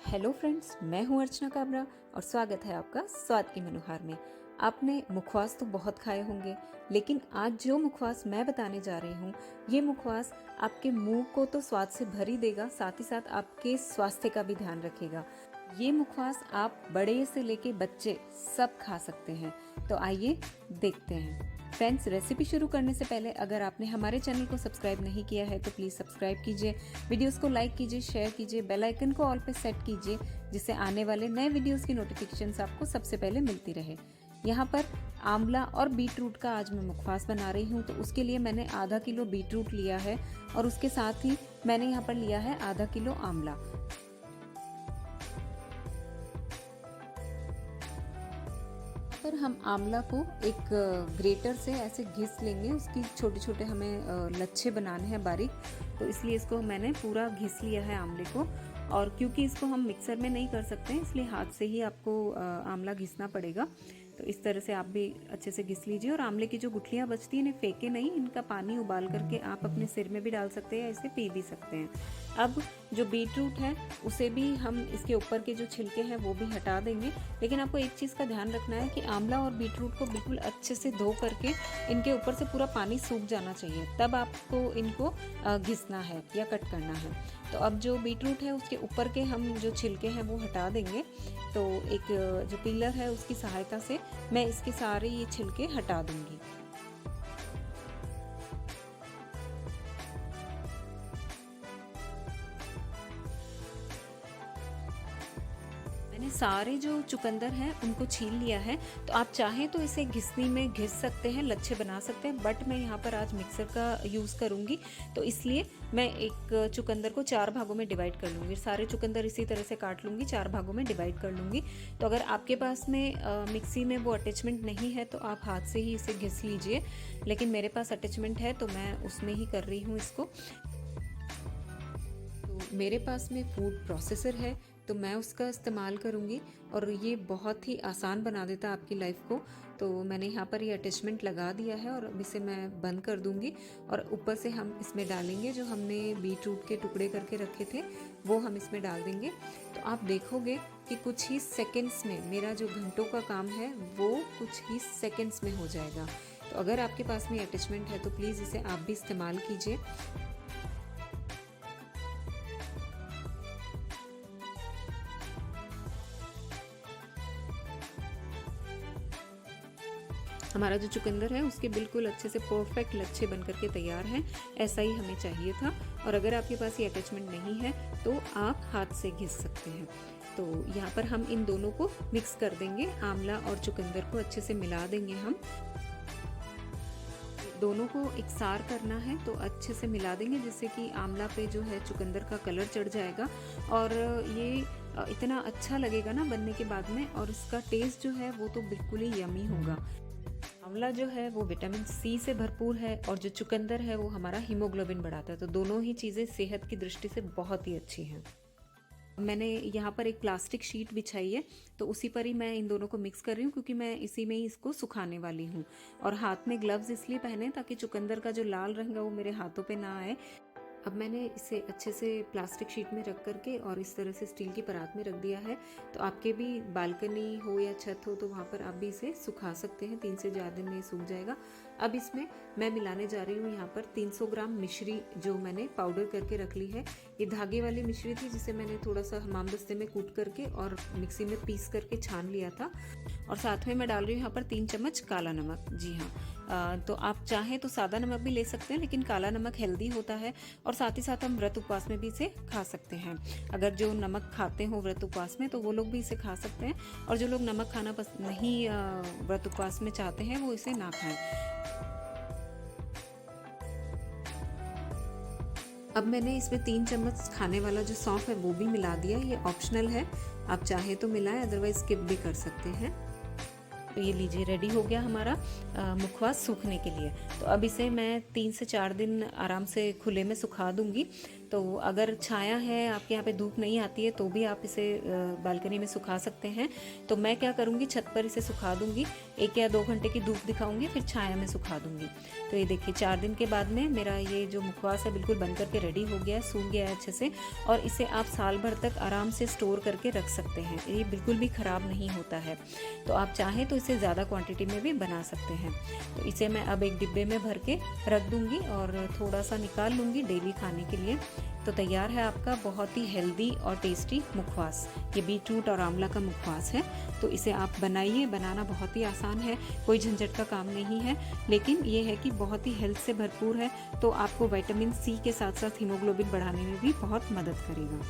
Hello friends, मैं हूं अर्चना काबरा और स्वागत है आपका स्वाद की मनोहार में। आपने मुखवास तो बहुत खाए होंगे, लेकिन आज जो मुखवास मैं बताने जा रही हूं, ये मुखवास आपके मुंह को तो स्वाद से भर ही देगा, साथ ही साथ आपके स्वास्थ्य का भी ध्यान रखेगा। ये मुखवास आप बड़े से लेके बच्चे सब खा सकते हैं। तो आइए देखते हैं। फ्रेंड्स, रेसिपी शुरू करने से पहले अगर आपने हमारे चैनल को सब्सक्राइब नहीं किया है तो प्लीज़ सब्सक्राइब कीजिए, वीडियोस को लाइक कीजिए, शेयर कीजिए, बेल आइकन को ऑल पे सेट कीजिए, जिससे आने वाले नए वीडियोस की नोटिफिकेशंस आपको सबसे पहले मिलती रहे। यहाँ पर आंवला और बीट रूट का आज मैं मुखवास बना रही हूँ, तो उसके लिए मैंने आधा किलो बीट रूट लिया है और उसके साथ ही मैंने यहाँ पर लिया है आधा किलो आंवला। पर हम आंवला को एक ग्रेटर से ऐसे घिस लेंगे, उसकी छोटे छोटे हमें लच्छे बनाने हैं बारीक, तो इसलिए इसको मैंने पूरा घिस लिया है आंवले को। और क्योंकि इसको हम मिक्सर में नहीं कर सकते हैं, इसलिए हाथ से ही आपको आंवला घिसना पड़ेगा। तो इस तरह से आप भी अच्छे से घिस लीजिए। और आंवले की जो गुठलियाँ बचती हैं इन्हें फेंके नहीं, इनका पानी उबाल करके आप अपने सिर में भी डाल सकते हैं या इसे पी भी सकते हैं। अब जो बीट रूट है उसे भी हम इसके ऊपर के जो छिलके हैं वो भी हटा देंगे, लेकिन आपको एक चीज़ का ध्यान रखना है कि आंवला और बीट रूट को बिल्कुल अच्छे से धो करके इनके ऊपर से पूरा पानी सूख जाना चाहिए, तब आपको इनको घिसना है या कट करना है। तो अब जो बीट रूट है उसके ऊपर के हम जो छिलके हैं वो हटा देंगे। तो एक जो पीलर है उसकी सहायता से मैं इसके सारे ये छिलके हटा दूंगी। मैंने सारे जो चुकंदर हैं उनको छील लिया है। तो आप चाहें तो इसे घिसनी में घिस सकते हैं, लच्छे बना सकते हैं, बट मैं यहाँ पर आज मिक्सर का यूज़ करूँगी, तो इसलिए मैं एक चुकंदर को 4 भागों में डिवाइड कर लूँगी। सारे चुकंदर इसी तरह से काट लूँगी, 4 भागों में डिवाइड कर लूँगी। तो अगर आपके पास में मिक्सी में वो अटैचमेंट नहीं है तो आप हाथ से ही इसे घिस लीजिए, लेकिन मेरे पास अटैचमेंट है तो मैं उसमें ही कर रही हूँ इसको। मेरे पास में फूड प्रोसेसर है तो मैं उसका इस्तेमाल करूँगी और ये बहुत ही आसान बना देता है आपकी लाइफ को। तो मैंने यहाँ पर ये अटैचमेंट लगा दिया है और अब इसे मैं बंद कर दूँगी और ऊपर से हम इसमें डालेंगे जो हमने बीट रूट के टुकड़े करके रखे थे, वो हम इसमें डाल देंगे। तो आप देखोगे कि कुछ ही सेकेंड्स में मेरा जो घंटों का काम है वो कुछ ही सेकेंड्स में हो जाएगा। तो अगर आपके पास में अटैचमेंट है तो प्लीज़ इसे आप भी इस्तेमाल कीजिए। हमारा जो चुकंदर है उसके बिल्कुल अच्छे से परफेक्ट लच्छे बन करके तैयार हैं, ऐसा ही हमें चाहिए था। और अगर आपके पास ये अटैचमेंट नहीं है तो आप हाथ से घिस सकते हैं। तो यहाँ पर हम इन दोनों को मिक्स कर देंगे, आंवला और चुकंदर को अच्छे से मिला देंगे। हम दोनों को इकसार करना है तो अच्छे से मिला देंगे, जिससे कि आंवला पे जो है चुकंदर का कलर चढ़ जाएगा और ये इतना अच्छा लगेगा ना बनने के बाद में, और इसका टेस्ट जो है वो तो बिल्कुल ही यमी होगा। आंवला जो है वो विटामिन सी से भरपूर है और जो चुकंदर है वो हमारा हीमोग्लोबिन बढ़ाता है, तो दोनों ही चीज़ें सेहत की दृष्टि से बहुत ही अच्छी हैं। मैंने यहाँ पर एक प्लास्टिक शीट बिछाई है, तो उसी पर ही मैं इन दोनों को मिक्स कर रही हूँ, क्योंकि मैं इसी में ही इसको सुखाने वाली हूँ। और हाथ में ग्लव्स इसलिए पहने ताकि चुकंदर का जो लाल रंग है वो मेरे हाथों पे ना आए। अब मैंने इसे अच्छे से प्लास्टिक शीट में रख करके और इस तरह से स्टील की परात में रख दिया है। तो आपके भी बालकनी हो या छत हो तो वहाँ पर आप भी इसे सुखा सकते हैं, 3 से 4 दिन में सूख जाएगा। अब इसमें मैं मिलाने जा रही हूँ यहाँ पर 300 ग्राम मिश्री, जो मैंने पाउडर करके रख ली है। ये धागे वाली मिश्री थी जिसे मैंने थोड़ा सा हमामदस्ते में कूट करके और मिक्सी में पीस करके छान लिया था। और साथ में मैं डाल रही हूँ यहाँ पर 3 चम्मच काला नमक। जी हाँ, तो आप चाहें तो सादा नमक भी ले सकते हैं, लेकिन काला नमक हेल्दी होता है और साथ ही साथ हम व्रत उपवास में भी इसे खा सकते हैं। अगर जो नमक खाते हो व्रत उपवास में तो वो लोग भी इसे खा सकते हैं, और जो लोग नमक खाना नहीं व्रत उपवास में चाहते हैं वो इसे ना खाएं। अब मैंने इसमें 3 चम्मच खाने वाला जो सौंफ है वो भी मिला दिया। ये ऑप्शनल है, आप चाहे तो मिलाएं, अदरवाइज स्किप भी कर सकते हैं। तो ये लीजिए, रेडी हो गया हमारा मुखवास सूखने के लिए। तो अब इसे मैं 3 से 4 दिन आराम से खुले में सुखा दूंगी। तो अगर छाया है, आपके यहाँ पे धूप नहीं आती है, तो भी आप इसे बालकनी में सुखा सकते हैं। तो मैं क्या करूँगी, छत पर इसे सुखा दूँगी, 1 या 2 घंटे की धूप दिखाऊँगी, फिर छाया में सुखा दूँगी। तो ये देखिए 4 दिन के बाद में मेरा ये जो मुखवास है बिल्कुल बन करके रेडी हो गया है, सूख गया है अच्छे से, और इसे आप साल भर तक आराम से स्टोर करके रख सकते हैं। ये बिल्कुल भी ख़राब नहीं होता है। तो आप चाहें तो इसे ज़्यादा क्वांटिटी में भी बना सकते हैं। तो इसे मैं अब एक डिब्बे में भर के रख दूँगी और थोड़ा सा निकाल लूँगी डेली खाने के लिए। तो तैयार है आपका बहुत ही हेल्दी और टेस्टी मुखवास। ये बीटरूट और आंवला का मुखवास है। तो इसे आप बनाइए, बनाना बहुत ही आसान है, कोई झंझट का काम नहीं है, लेकिन ये है कि बहुत ही हेल्थ से भरपूर है, तो आपको विटामिन सी के साथ साथ हीमोग्लोबिन बढ़ाने में भी बहुत मदद करेगा।